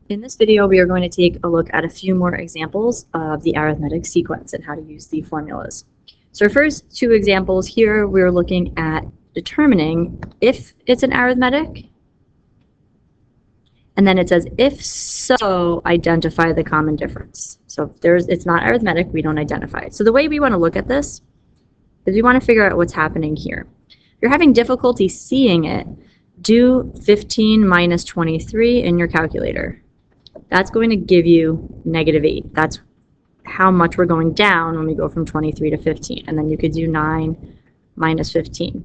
In this video, we are going to take a look at a few more examples of the arithmetic sequence and how to use the formulas. So our first two examples here, we're looking at determining if it's an arithmetic. And then it says, if so, identify the common difference. So if it's not arithmetic, we don't identify it. So the way we want to look at this is we want to figure out what's happening here. If you're having difficulty seeing it, do 15 minus 23 in your calculator. That's going to give you -8. That's how much we're going down when we go from 23 to 15. And then you could do 9 minus 15.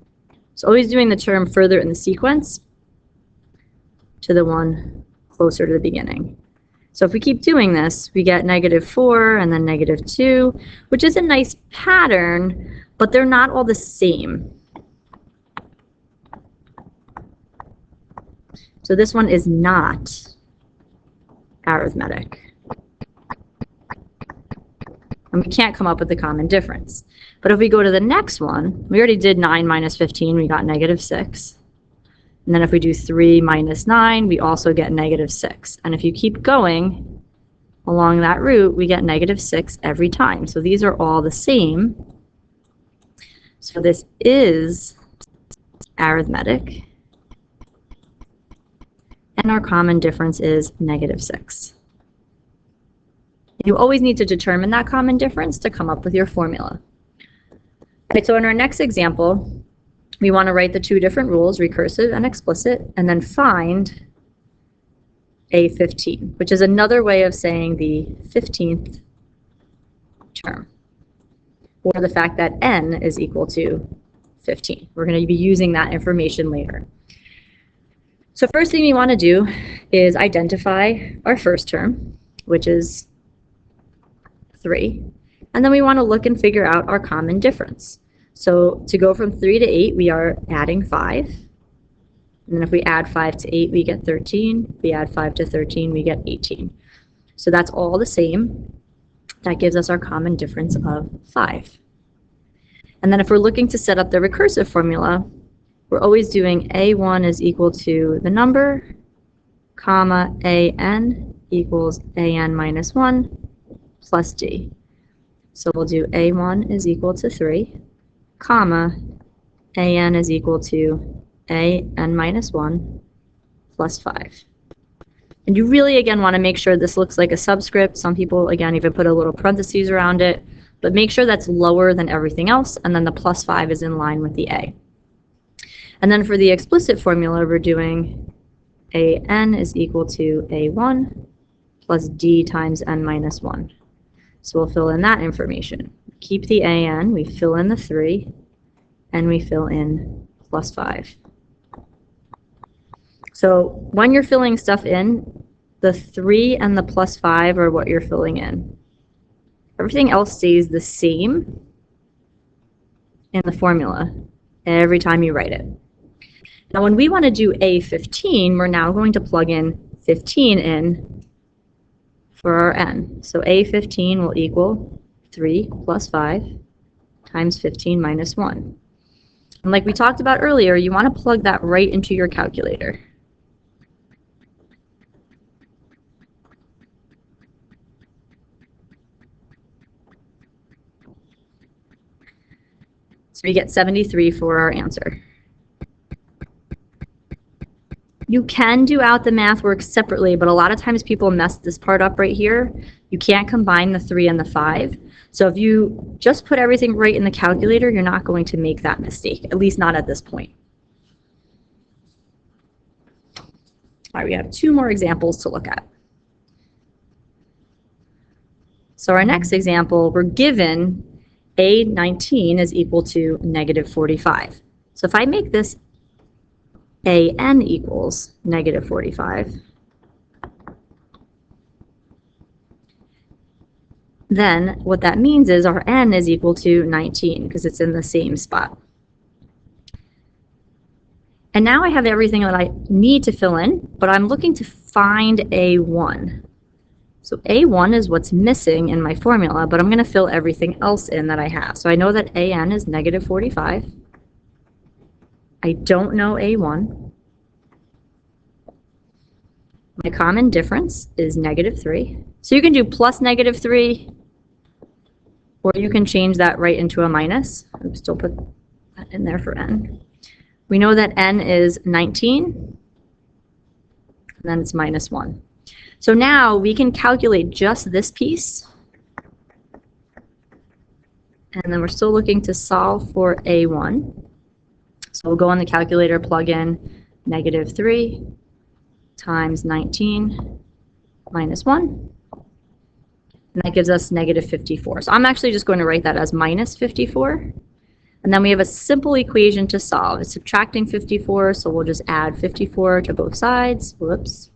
So always doing the term further in the sequence to the one closer to the beginning. So if we keep doing this, we get -4 and then -2, which is a nice pattern, but they're not all the same. So this one is not arithmetic. And we can't come up with the common difference. But if we go to the next one, we already did 9 minus 15, we got -6. And then if we do 3 minus 9, we also get -6. And if you keep going along that route, we get -6 every time. So these are all the same. So this is arithmetic. And our common difference is -6. You always need to determine that common difference to come up with your formula. Okay, so in our next example, we want to write the two different rules, recursive and explicit, and then find A15, which is another way of saying the 15th term, or the fact that n is equal to 15. We're going to be using that information later. So first thing we want to do is identify our first term, which is 3. And then we want to look and figure out our common difference. So to go from 3 to 8, we are adding 5. And then if we add 5 to 8, we get 13. If we add 5 to 13, we get 18. So that's all the same. That gives us our common difference of 5. And then if we're looking to set up the recursive formula, we're always doing A1 is equal to the number, comma, AN equals AN minus 1 plus D. So we'll do A1 is equal to 3, comma, AN is equal to AN minus 1 plus 5. And you really, again, want to make sure this looks like a subscript. Some people, again, even put a little parentheses around it. But make sure that's lower than everything else, and then the plus 5 is in line with the A. And then for the explicit formula, we're doing AN is equal to A1 plus D times N minus 1. So we'll fill in that information. Keep the AN, we fill in the 3, and we fill in plus 5. So when you're filling stuff in, the 3 and the plus 5 are what you're filling in. Everything else stays the same in the formula every time you write it. Now when we want to do A15, we're now going to plug in 15 in for our n. So A15 will equal 3 plus 5 times 15 minus 1. And like we talked about earlier, you want to plug that right into your calculator. So we get 73 for our answer. You can do out the math work separately, but a lot of times people mess this part up right here. You can't combine the 3 and the 5. So if you just put everything right in the calculator, you're not going to make that mistake, at least not at this point. All right, we have 2 more examples to look at. So our next example, we're given A19 is equal to -45. So if I make this AN equals -45, then what that means is our n is equal to 19 because it's in the same spot. And now I have everything that I need to fill in, but I'm looking to find A1. So A1 is what's missing in my formula, but I'm going to fill everything else in that I have. So I know that AN is -45. I don't know A1. My common difference is -3. So you can do plus -3, or you can change that right into a minus. I'll still put that in there for n. We know that n is 19, and then it's -1. So now we can calculate just this piece, and then we're still looking to solve for a1. So we'll go on the calculator, plug in -3 times 19 minus 1, and that gives us -54. So I'm actually just going to write that as -54. And then we have a simple equation to solve. It's subtracting 54, so we'll just add 54 to both sides. Whoops.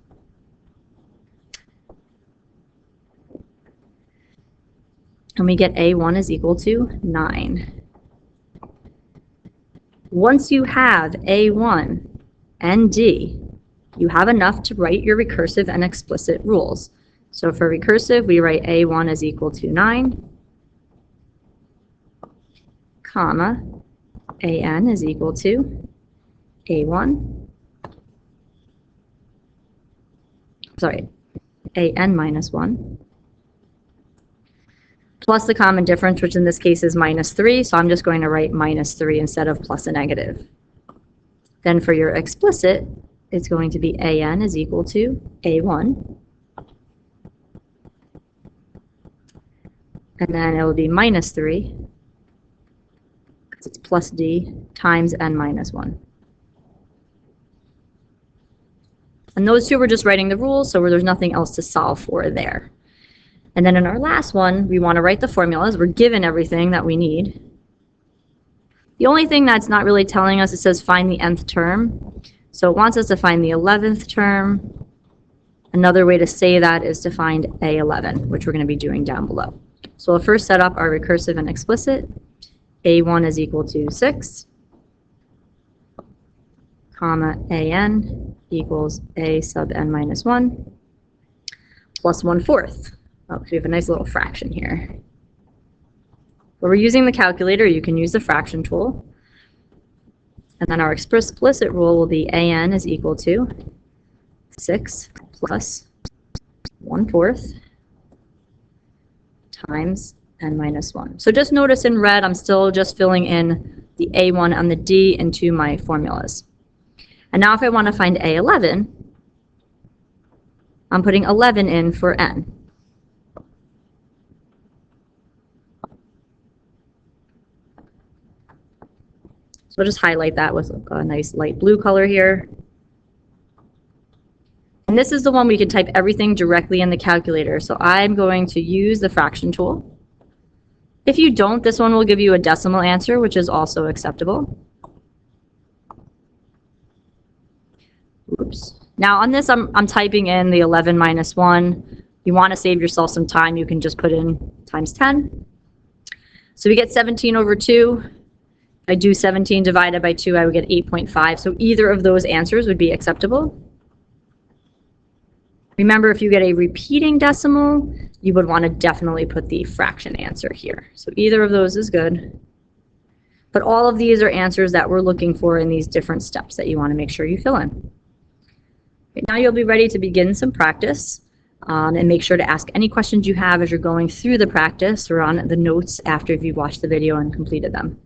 And we get a1 is equal to 9. Once you have a1 and d, you have enough to write your recursive and explicit rules. So for recursive, we write a1 is equal to 9, comma, an is equal to a1, sorry, an minus 1, plus the common difference, which in this case is -3, so I'm just going to write -3 instead of plus a negative. Then for your explicit, it's going to be an is equal to a1, and then it will be -3, because it's plus d, times n minus 1. And those two, we're just writing the rules, so there's nothing else to solve for there. And then in our last one, we want to write the formulas. We're given everything that we need. The only thing that's not really telling us, it says find the nth term. So it wants us to find the 11th term. Another way to say that is to find a11, which we're going to be doing down below. So we'll first set up our recursive and explicit. a1 is equal to 6, comma, an equals a sub n minus 1, plus 1/4. Oh, so we have a nice little fraction here. But we're using the calculator. You can use the fraction tool. And then our explicit rule will be an is equal to 6 plus 1/4 times n minus 1. So just notice in red, I'm still just filling in the a1 and the d into my formulas. And now if I want to find a11, I'm putting 11 in for n. So we'll just highlight that with a nice light blue color here. And this is the one we can type everything directly in the calculator. So I'm going to use the fraction tool. If you don't, this one will give you a decimal answer, which is also acceptable. Oops. Now on this, I'm typing in the 11 minus 1. You want to save yourself some time, you can just put in times 10. So we get 17 over 2. If I do 17 divided by 2, I would get 8.5. So either of those answers would be acceptable. Remember, if you get a repeating decimal, you would want to definitely put the fraction answer here. So either of those is good. But all of these are answers that we're looking for in these different steps that you want to make sure you fill in. Okay, now you'll be ready to begin some practice. And make sure to ask any questions you have as you're going through the practice or on the notes after you've watched the video and completed them.